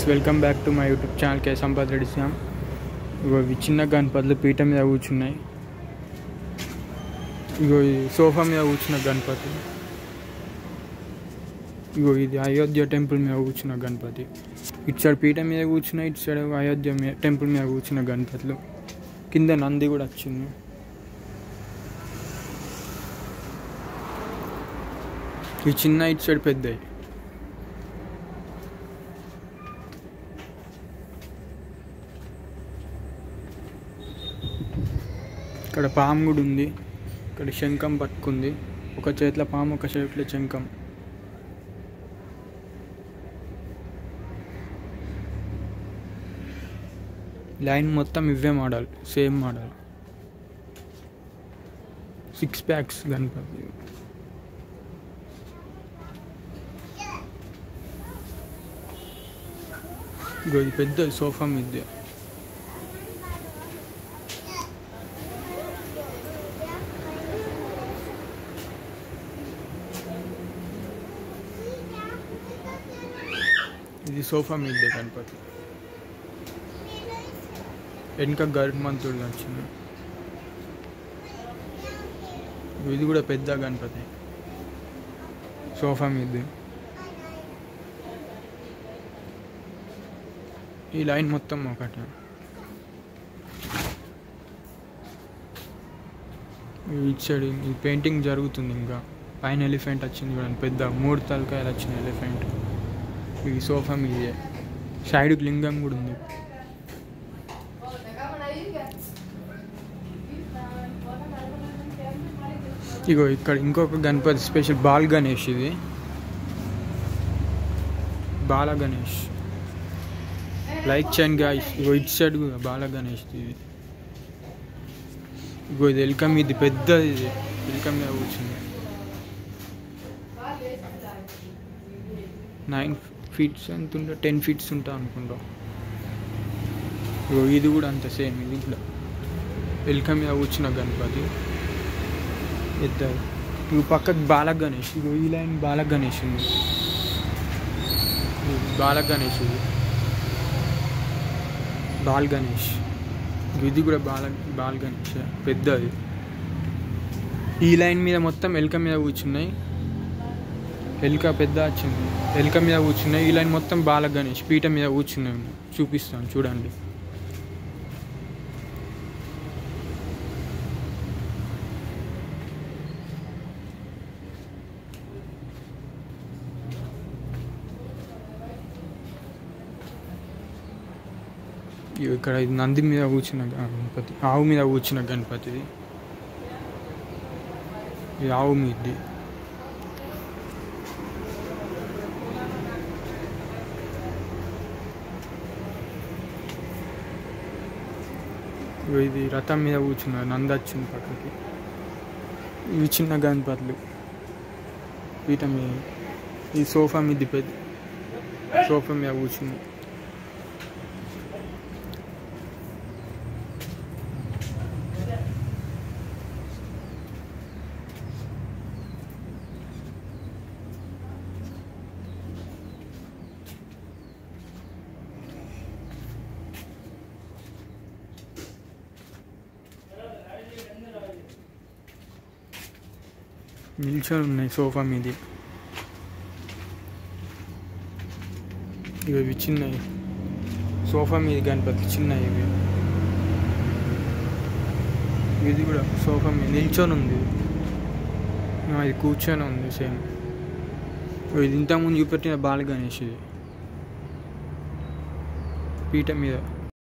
Welcome back to my YouTube channel K Sampath Reddy Shyam. ఇగో ఇవి చిన్న గణపతులు పీఠ మీద కూర్చున్నాయి. ఇగో ఈ సోఫా మీద కూర్చున్న గణపతి. ఇగో ఇది అయోధ్య టెంపుల్ మీద కూర్చున్న గణపతి. ఇటు సైడ్ పీఠ మీద కూర్చున్న, ఇటు సైడ్ అయోధ్య టెంపుల్ మీద కూర్చున్న గణపతులు. కింద నంది కూడా వచ్చింది. ఈ చిన్న ఇటు సైడ్ పెద్దవి. ఇక్కడ పాము కూడా ఉంది. ఇక్కడ శంఖం పట్టుకుంది. ఒక చేతిలో పాము, ఒక చేతిలో శంఖం. లైన్ మొత్తం ఇవే model, same model. 6 packs Ganapati. ఇది పెద్ద సోఫా మీద. ఇది సోఫా మీద గణపతి. వెనుక గరుత్మంతుడు వచ్చింది. ఇది కూడా పెద్ద గణపతి సోఫా మీద. ఈ లైన్ మొత్తం ఒకటి. ఇటు సైడ్ ఈ పెయింటింగ్ జరుగుతుంది. ఇంకా పైన ఎలిఫెంట్ వచ్చింది చూడండి, పెద్ద 3 తలకాయలు వచ్చిన ఎలిఫెంట్. ఈ సోఫా మీదే సైడ్కి లింగం కూడా ఉంది. ఇగో ఇక్కడ ఇంకొక గణపతి స్పెషల్ బాల్ గణేష్. ఇది బాల గణేష్. లైక్ చేయండి గాయ్స్. ఇగో ఇటు సైడ్ బాల గణేష్. ఇది ఇగో ఇది ఎలుక మీద పెద్దది. ఇది ఎలుక మీద కూర్చుంది. 9 feet ఎంత ఉంటే 10 feet ఉంటా అనుకుంటా. ఇది కూడా అంత సేమ్. ఇది కూడా ఎలుక మీద కూర్చున్న గణపతి ఇద్దరు. ఇవి పక్కకు బాల గణేష్. ఇగో ఈ లైన్ బాల గణేష్ ఉంది. బాల గణేష్. ఇది బాల్ గణేష్. ఇది కూడా బాల్ గణేష్ పెద్దది. ఈ లైన్ మీద మొత్తం ఎలుక మీద కూర్చున్నాయి. ఎలుక పెద్ద వచ్చింది, ఎలుక మీద కూర్చున్నాయి. ఈ లైన్ మొత్తం బాల గణేష్ పీఠ మీద కూర్చున్నాయి. చూపిస్తాను చూడండి. ఇక్కడ ఇది నంది మీద కూర్చున్న గణపతి, ఆవు మీద కూర్చున్న గణపతిది. ఇది ఆవు మీది. ఇది రథం మీద కూర్చున్నారు, నంది వచ్చింది పక్కకి. ఇవి చిన్న గణపతులు పీఠ మీద. ఈ సోఫా మీద పెద్ద సోఫా మీద కూర్చుంది. నిల్చొని ఉన్నాయి సోఫా మీద. ఇవి చిన్నవి సోఫా మీద గణపతి చిన్నవి. ఇది కూడా సోఫా మీద నిల్చొని ఉంది. ఇది కూర్చొని ఉంది సేమ్. ఇది ఇంతకుముందు చూపెట్టిన బాల గణేష్. ఇది పీఠ మీద.